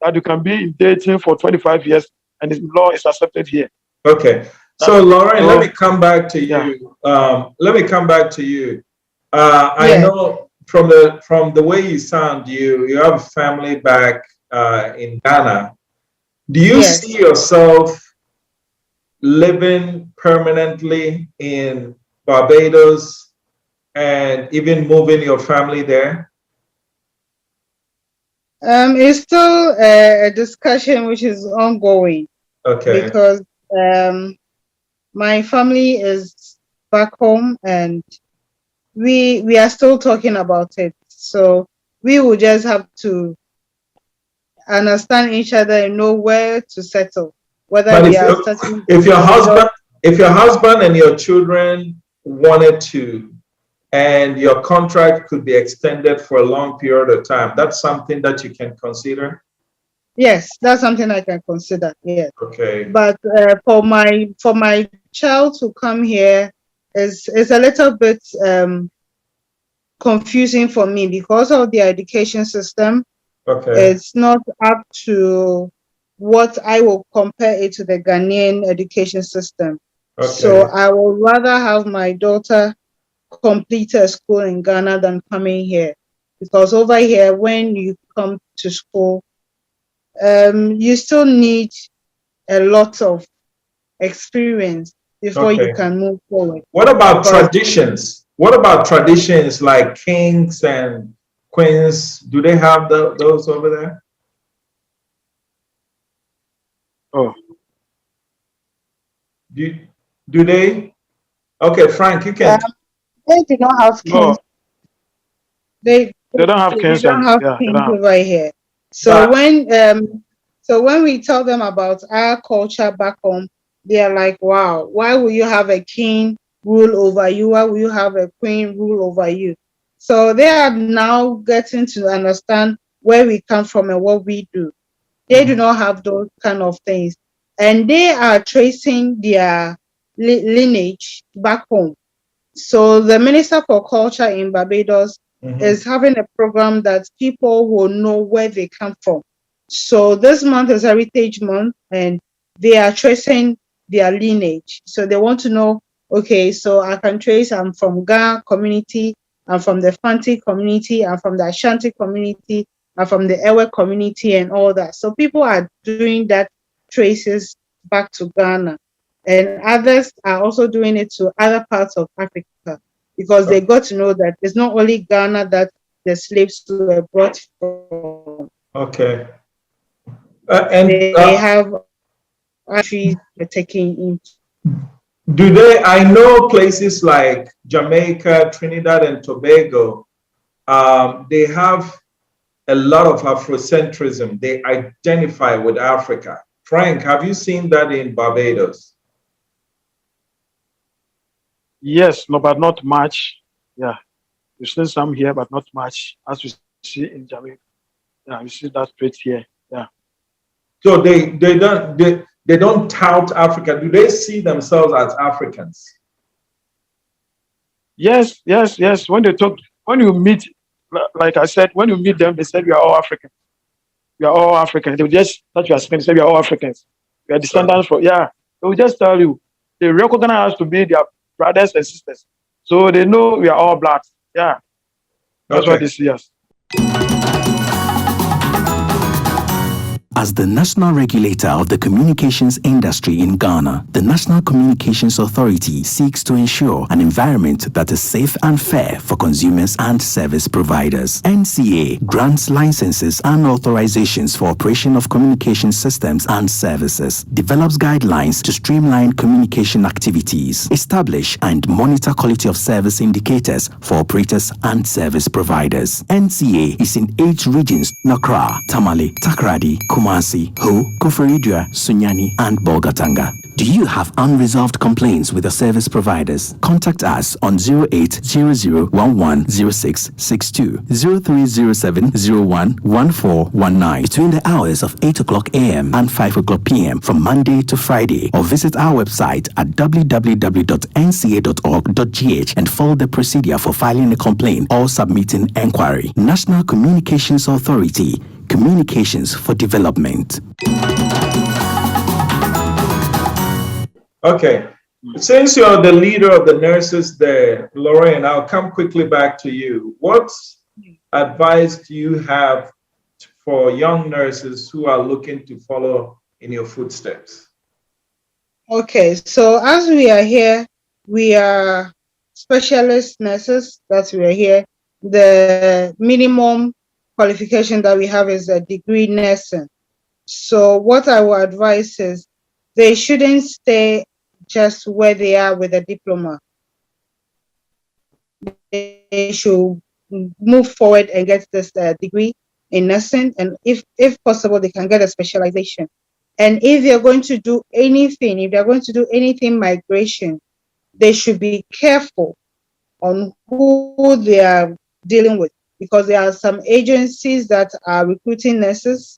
that you can be in dating for 25 years, and the law is accepted here. Okay. So, Lauren, let So, me come back to yeah. you. Let me come back to you. I Yeah. know from the way you sound, you have family back in Ghana. Do you Yes. see yourself living permanently in Barbados and even moving your family there? It's still a discussion which is ongoing Okay. because my family is back home and we are still talking about it. So we will just have to understand each other and know where to settle. Whether But we are settling if your Barbados. husband and your children wanted to, and your contract could be extended for a long period of time, that's something that you can consider. Yes, that's something I can consider. Yes, Okay. but for my child to come here is a little bit confusing for me because of the education system. Okay. It's not up to what I will compare it to the Ghanaian education system. Okay. So I would rather have my daughter complete a school in Ghana than coming here, because over here when you come to school, you still need a lot of experience before you Okay. can move forward. What about Because traditions? What about traditions like kings and queens? Do they have those over there? Oh, Do they? Okay, Frank, you can. they do not have no, kings. They they don't have they kings, don't and have yeah, they kings don't have. over here. So when we tell them about our culture back home, they are like, wow, why will you have a king rule over you? Why will you have a queen rule over you? So they are now getting to understand where we come from and what we do. They do not have those kind of things. And they are tracing their lineage back home. So the Minister for Culture in Barbados is having a program that people will know where they come from. So this month is Heritage Month, and they are tracing their lineage. So they want to know, okay, so I can trace, I'm from Ga community, I'm from the Fanti community, I'm from the Ashanti community, I'm from the Ewe community and all that. So people are doing that traces back to Ghana. And others are also doing it to other parts of Africa because they got to know that it's not only Ghana that the slaves were brought from. Okay. They have countries they're taking in. Do they? I know places like Jamaica, Trinidad, and Tobago. They have a lot of Afrocentrism. They identify with Africa. Frank, have you seen that in Barbados? Yes, no, but not much. Yeah, We've seen some here, but not much, as we see in Jamaica. Yeah, we see that straight here. Yeah. So they don't tout Africa. Do they see themselves as Africans? Yes. When you meet, like I said, when you meet them, they said we are all African. We are all Africans. They will just touch your skin and say we are all Africans. We are descendants from, yeah. They will just tell you. They recognize us to be their brothers and sisters. So they know we are all blacks. Yeah. That's what they see us. As the national regulator of the communications industry in Ghana, the National Communications Authority seeks to ensure an environment that is safe and fair for consumers and service providers. NCA grants licenses and authorizations for operation of communication systems and services, develops guidelines to streamline communication activities, establish and monitor quality of service indicators for operators and service providers. NCA is in 8 regions: Accra, Tamale, Takoradi, Kumasi, Ho, Koforidua, Sunyani, and Bolgatanga. Do you have unresolved complaints with your service providers? Contact us on 0800110662, 0307011419 between the hours of 8 o'clock a.m. and 5 o'clock p.m. from Monday to Friday, or visit our website at www.nca.org.gh and follow the procedure for filing a complaint or submitting enquiry. National Communications Authority. Communications for development. Okay. Since you're the leader of the nurses there, Lorraine, I'll come quickly back to you. What advice do you have for young nurses who are looking to follow in your footsteps? Okay, so as we are here, we are specialist nurses that we are here. The minimum qualification that we have is a degree nursing. So what I would advise is they shouldn't stay just where they are with a diploma. They should move forward and get this degree in nursing, and if possible, they can get a specialization. And if they're going to do anything migration, they should be careful on who they are dealing with, because there are some agencies that are recruiting nurses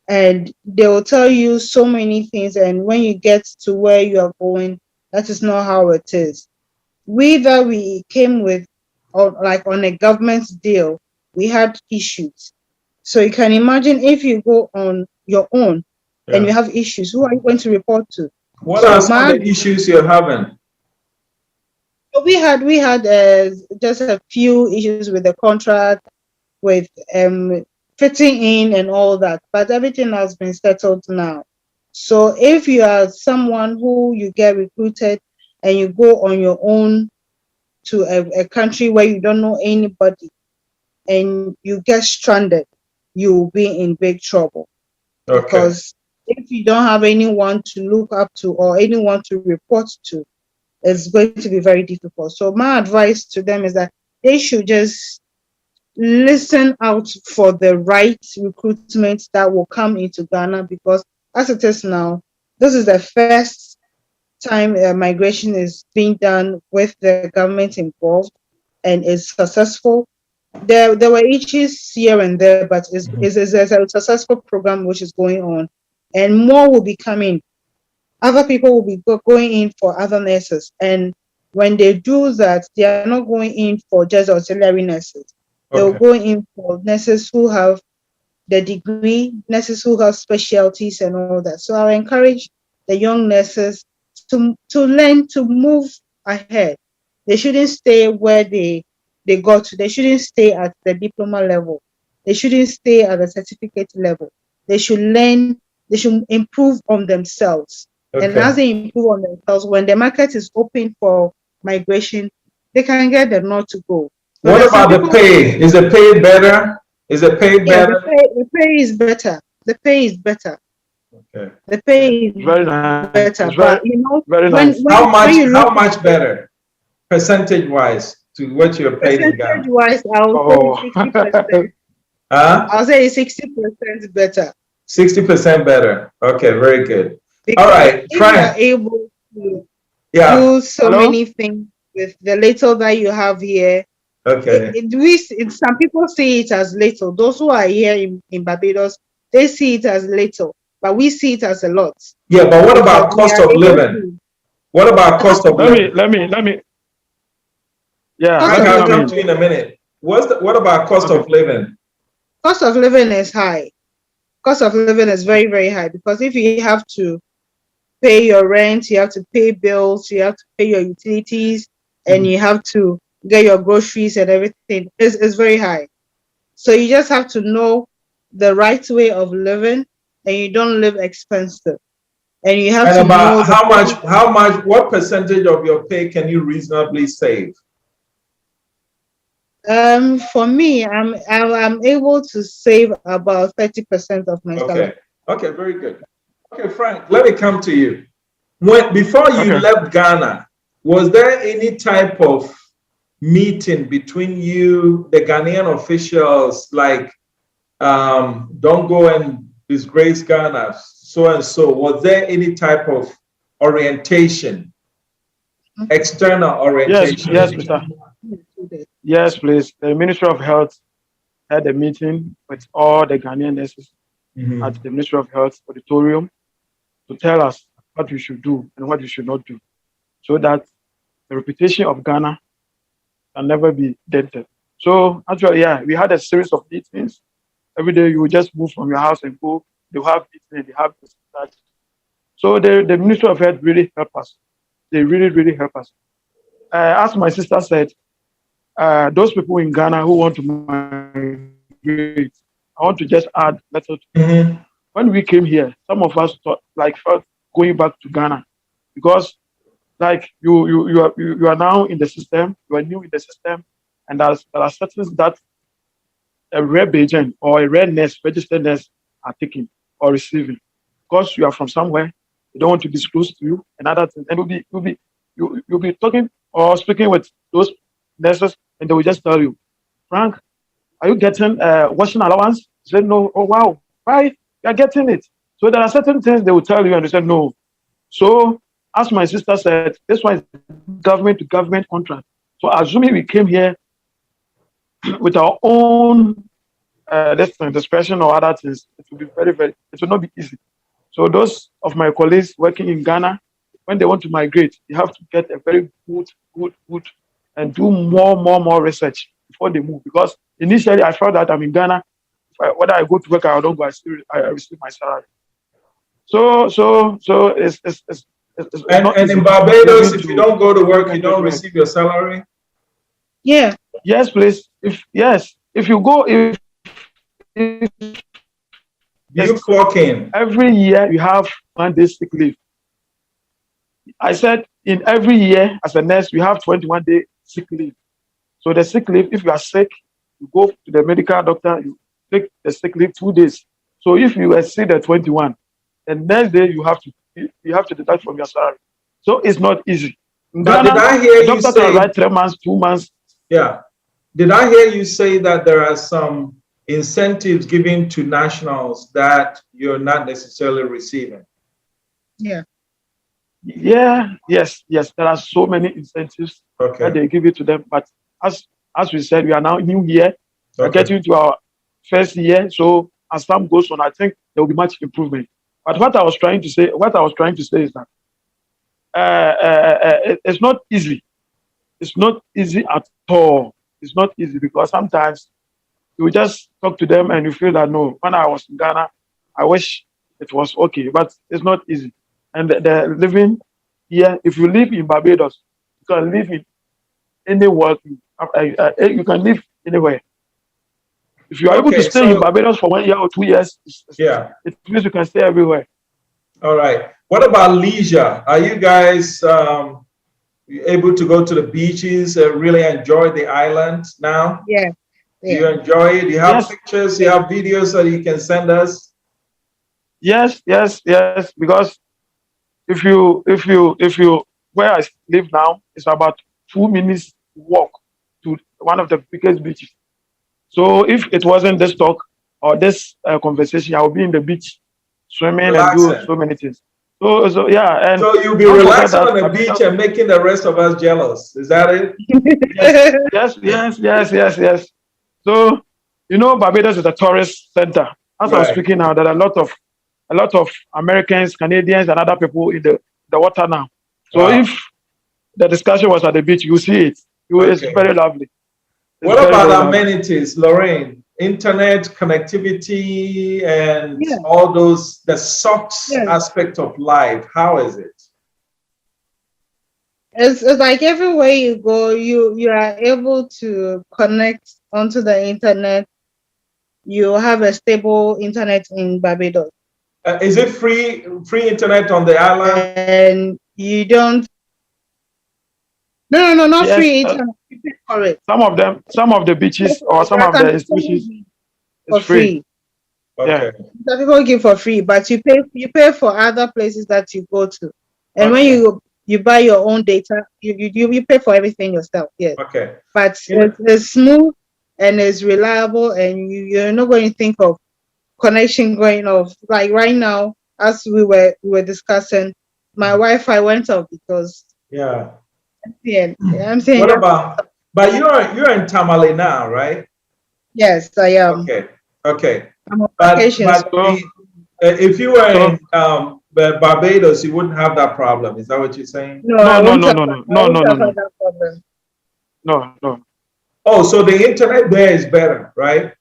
and they will tell you so many things, and when you get to where you are going, that is not how it is. We came with, like on a government deal, we had issues. So you can imagine if you go on your own and you have issues, who are you going to report to? What are some of the issues you're having? We had just a few issues with the contract, with fitting in and all that, but everything has been settled now. So if you are someone who you get recruited and you go on your own to a country where you don't know anybody and you get stranded, you will be in big trouble. Okay. Because if you don't have anyone to look up to or anyone to report to, it's going to be very difficult. So my advice to them is that they should just listen out for the right recruitment that will come into Ghana, because as it is now, this is the first time migration is being done with the government involved and is successful. There were issues here and there, but it's a successful program which is going on, and more will be coming. Other people will be going in for other nurses, and when they do that, they are not going in for just auxiliary nurses. They'll go in for nurses who have the degree, nurses who have specialties and all that. So I encourage the young nurses to learn to move ahead. They shouldn't stay where they got to. They shouldn't stay at the diploma level. They shouldn't stay at the certificate level. They should learn, they should improve on themselves. And as they improve on themselves, when the market is open for migration, they can get the nod to go. What about the pay? Is the pay better? Is the pay better? The pay is better. The pay is better. Okay. The pay is very better. But you know, very nice. How much better? Percentage-wise to what you're paying in Ghana? Percentage-wise, I'll say 60%. I'll say 60% better. 60% better. Okay, very good. Because all right, Frank. You are able to do so many things with the little that you have here, Okay. Some people see it as little. Those who are here in Barbados, they see it as little, but we see it as a lot. Yeah, but what about Because we cost are of able living? to- What about cost of living? Let me. Yeah, Cost I of can come come in. to you in a minute. What about cost Okay. of living? Cost of living is high. Cost of living is very, very high, because if you have to pay your rent, you have to pay bills, you have to pay your utilities, and you have to get your groceries and everything, it's very high. So you just have to know the right way of living, and you don't live expensive. And you have And to about know how much, what percentage of your pay can you reasonably save? for me, I'm able to save about 30% of my salary. Okay, very good. Okay, Frank, let me come to you. Before you Okay. left Ghana, was there any type of meeting between you, the Ghanaian officials, like don't go and disgrace Ghana, so and so? Was there any type of orientation, external orientation? Yes, Mr. Yes, please. The Ministry of Health had a meeting with all the Ghanaian nurses at the Ministry of Health auditorium to tell us what we should do and what we should not do, so that the reputation of Ghana can never be dented. So actually, yeah, we had a series of meetings. Every day you will just move from your house and go. They have meetings, they have this, that. So the Ministry of Health really help us. They really help us. As my sister said, those people in Ghana who want to migrate, I want to just add method. When we came here, some of us thought felt going back to Ghana, because like you are now in the system, you are new in the system, and there are certain that a rare agent or a rare nurse, registered nurse are taking or receiving, because you are from somewhere, they don't want to disclose to you and other things, and you'll be talking or speaking with those nurses, and they will just tell you, Frank, are you getting washing allowance? You say no. Oh wow, why? You're getting it. So there are certain things they will tell you, and they say no. So as my sister said, this one is government to government contract. So assuming we came here with our own discretion or other things, it will be it will not be easy. So those of my colleagues working in Ghana, when they want to migrate, they have to get a very good, and do more research before they move. Because initially I felt that I'm in Ghana, whether I go to work or I don't go, I receive my salary. So it's not And easy. in Barbados, if you don't go to work, you don't receive your salary? Yeah. Yes, please. If you go, if You clock in. every year you have 1 day sick leave. I said in every year as a nurse, we have 21 day sick leave. So the sick leave, if you are sick, you go to the medical doctor, you take the sick leave 2 days. So if you exceed the 21, the next day you have to deduct from your salary. So it's not easy. In But Ghana, did I hear the you doctor say, can write 3 months, 2 months. yeah. Did I hear you say that there are some incentives given to nationals that you're not necessarily receiving? Yeah. Yes. There are so many incentives that they give it to them. But as we said, we are now new year. We're getting to our first year. So as time goes on, I think there will be much improvement. But what I was trying to say is that it's not easy. It's not easy at all. It's not easy, because sometimes you just talk to them and you feel that no, when I was in Ghana, I wish it was okay, but it's not easy. And the living here, if you live in Barbados, you can live in any world, you can live anywhere. If you are able to stay in Barbados for 1 year or 2 years, it means you can stay everywhere. All right. What about leisure? Are you guys able to go to the beaches and really enjoy the island now? Yeah. Do you enjoy it? Do you have pictures? Do you have videos that you can send us? Yes. Because if you where I live now, it's about 2 minutes walk to one of the biggest beaches. So if it wasn't this talk or this conversation, I would be in the beach swimming and do so many things. So yeah, and So you'll be don't forget relaxing that on the beach and making the rest of us jealous. Is that it? yes. So Barbados is a tourist center. As I'm Right. speaking now, there are a lot of Americans, Canadians, and other people in the water now. So Wow. if the discussion was at the beach, you see it. It's Okay. very lovely. It's What very, about very lovely. amenities, Lorraine? Internet connectivity and Yeah. all those, the soft Yes. aspect of life. How is it? It's like everywhere you go, you are able to connect onto the internet. You have a stable internet in Barbados, Is it free internet on the island? and you don't. No, not Yes, free internet. You pay for it. some of the beaches or some There are of the some people who institutions give is for free. free. Yeah. Okay. Some people give for free, but you pay for other places that you go to, and when Okay. you buy your own data, you pay for everything yourself. Yes, Okay. but You know- it's smooth and it's reliable, and you're not going to think of connection going off. Like right now, as we were discussing, my Wi-Fi went off because yeah. I'm saying What about, but you're in Tamale now, right? yes, I am. Okay. Okay. I'm on But vacation. So if you were so in Barbados, you wouldn't have that problem. Is that what you're saying? No, I won't have that problem. no. Oh, so the internet there is better, right?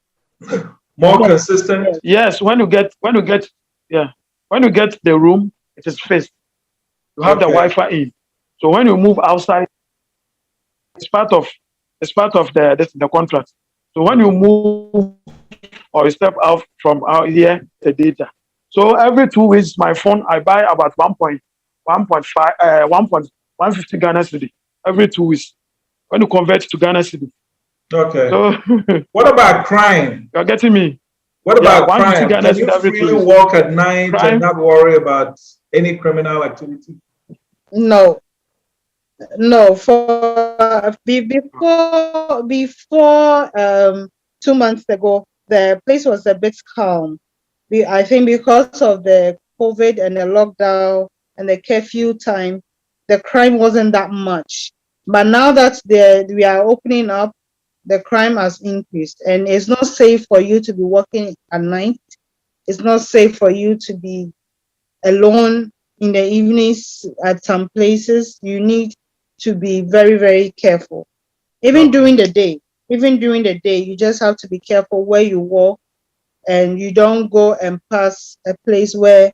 More Yes, consistent. Yes, when you get the room, it is fixed. You have the Okay. Wi-Fi in. So when you move outside, it's part of the contract. So when you move or you step out from out here, the data. So every 2 weeks, my phone I buy about 1.50 Ghana cedi every 2 weeks. When you convert to Ghana cedi, Okay. so What about crime? you're getting me. What Yeah, about 150 crime? Ghana Can you cedi every 2 freely weeks. walk at night and Crime, not worry about any criminal activity? no. For before 2 months ago, the place was a bit calm. I think because of the COVID and the lockdown and the curfew time, the crime wasn't that much. But now that we are opening up, the crime has increased, and it's not safe for you to be working at night. It's not safe for you to be alone in the evenings at some places. You need to be very, very careful. Even Okay. during the day, you just have to be careful where you walk, and you don't go and pass a place where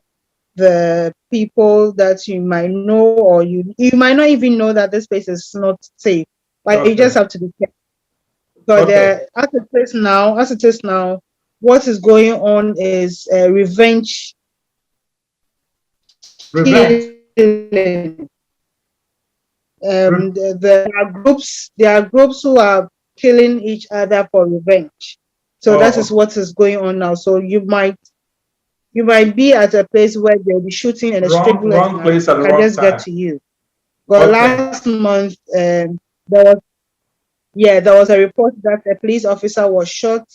the people that you might know, or you might not even know that this place is not safe. But you just Okay. have to be careful. Because Okay. as it is now, what is going on is revenge Revenge. killing. Re- There are groups who are killing each other for revenge. So that oh, is what is going on now. So you might be at a place where they'll be shooting and a stray bullet wrong place at the can wrong just get time. to you. But Okay. last month, there was a report that a police officer was shot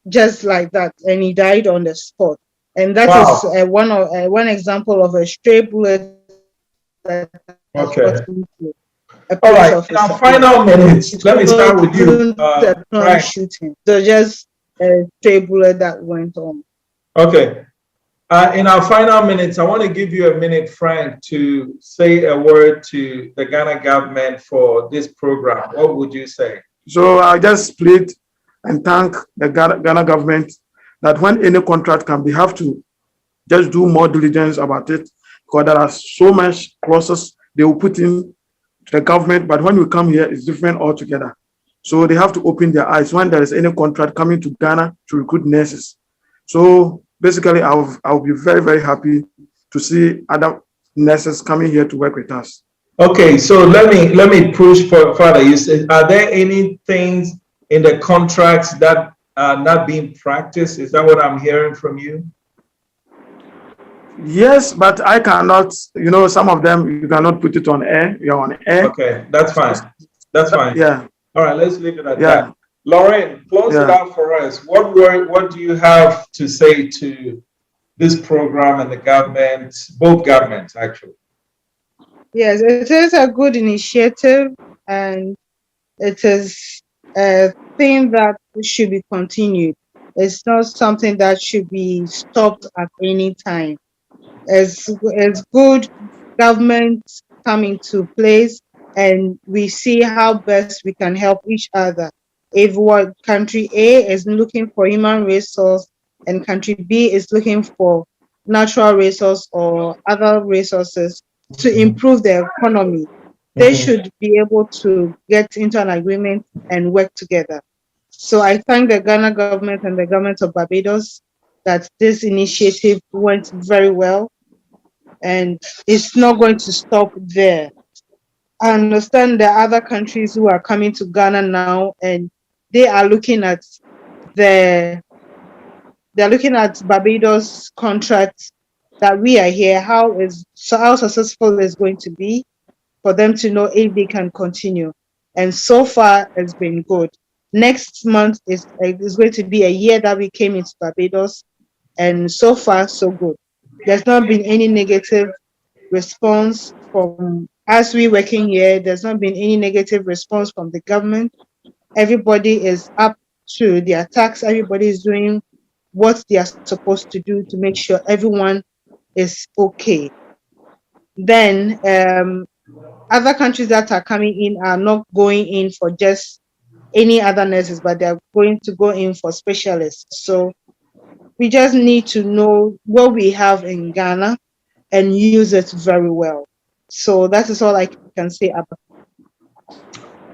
just like that, and he died on the spot. And that is Wow. one example of a stray bullet that has Okay. gotten to a All police right. In officer. our final minutes, It let me start with you, wasn't a planned Frank. shooting. So just a stray bullet that went on. Okay. In our final minutes, I want to give you a minute, Frank, to say a word to the Ghana government for this program. What would you say? So I just plead and thank the Ghana government that when any contract comes, they have to just do more diligence about it, because there are so much clauses they will put in to the government, but when we come here, it's different altogether. So they have to open their eyes when there is any contract coming to Ghana to recruit nurses. So basically, I'll be very, very happy to see other nurses coming here to work with us. Okay, so let me push for further. You said, are there any things in the contracts that are not being practiced? Is that what I'm hearing from you? Yes, but I cannot, some of them you cannot put it on air. You're on air. Okay, that's fine. That's fine. Yeah. All right, let's leave it at Yeah. that. Lauren, close it Yeah. out for us. What do you have to say to this program and the government, both governments actually? Yes, it is a good initiative, and it is a thing that should be continued. It's not something that should be stopped at any time. As good government come into place, and we see how best we can help each other. If what country A is looking for human resource and country B is looking for natural resource or other resources to improve their economy, they should be able to get into an agreement and work together. So I thank the Ghana government and the government of Barbados that this initiative went very well, and it's not going to stop there. I understand there are other countries who are coming to Ghana now, and they are looking at Barbados contracts that we are here, how successful it's going to be for them to know if they can continue. And so far it's been good. Next month is going to be a year that we came into Barbados, and so far so good. There's not been any negative response from us we working here. There's not been any negative response from the government. Everybody is up to their task. Everybody is doing what they are supposed to do to make sure everyone is okay. Then other countries that are coming in are not going in for just any other nurses, but they're going to go in for specialists. So we just need to know what we have in Ghana and use it very well. So that is all I can say about it.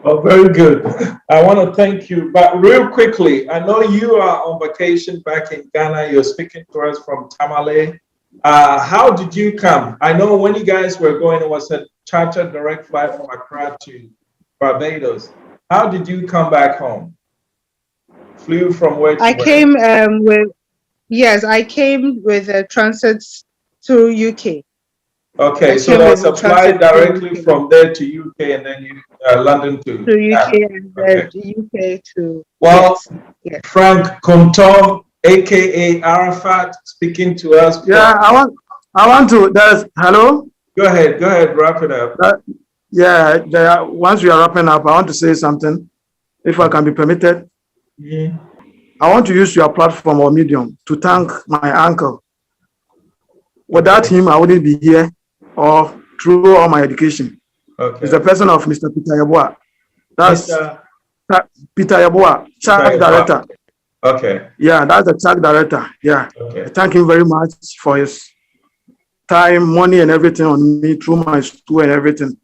Oh, very good. I want to thank you. But real quickly, I know you are on vacation back in Ghana. You're speaking to us from Tamale. How did you come? I know when you guys were going, it was a chartered direct flight from Accra to Barbados. How did you come back home? Flew from where to I where? came I came with a transit to UK. Okay, so there was a flight directly from there to UK and then you London to UK and then UK to. Well, yes. Frank Kontom, aka Arafat, speaking to us. Yeah, I want to. Hello. Go ahead, wrap it up. Once we are wrapping up, I want to say something, if I can be permitted. Yeah. I want to use your platform or medium to thank my uncle. Without him, I wouldn't be here or through all my education. Okay. It's the person of Mr. Peter Yabua. That's Peter Yabua, Charge Director. Okay. Yeah, that's the Charge Director. Yeah. Okay. I thank him very much for his time, money, and everything on me through my school and everything.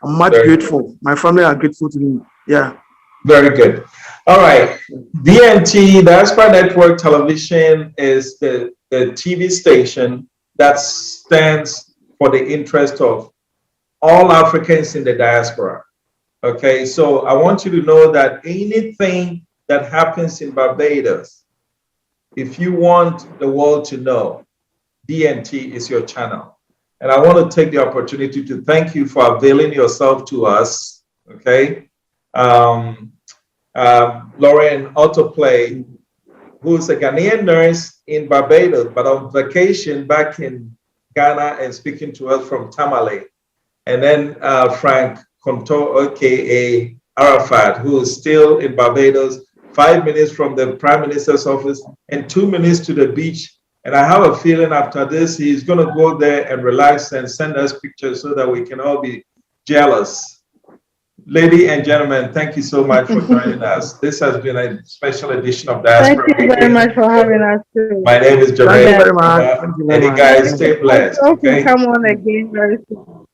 I'm much grateful. My family are grateful to me. Yeah. Very good. All right. DNT, Diaspora Network Television, is the TV station that stands for the interest of all Africans in the diaspora. Okay, so I want you to know that anything that happens in Barbados, if you want the world to know, DNT is your channel. And I want to take the opportunity to thank you for availing yourself to us. Okay. Lauren Autoplay, who's a Ghanaian nurse in Barbados, but on vacation back in Ghana and speaking to us from Tamale. And then Frank Konto, aka Arafat, who is still in Barbados, 5 minutes from the Prime Minister's office and 2 minutes to the beach. And I have a feeling after this, he's going to go there and relax and send us pictures so that we can all be jealous. Ladies and gentlemen, thank you so much for joining us. This has been a special edition of Diaspora. Thank you very much for having us too. My name is Jermaine. Thank you very much. And you guys stay blessed. I hope Okay? you come on again very soon.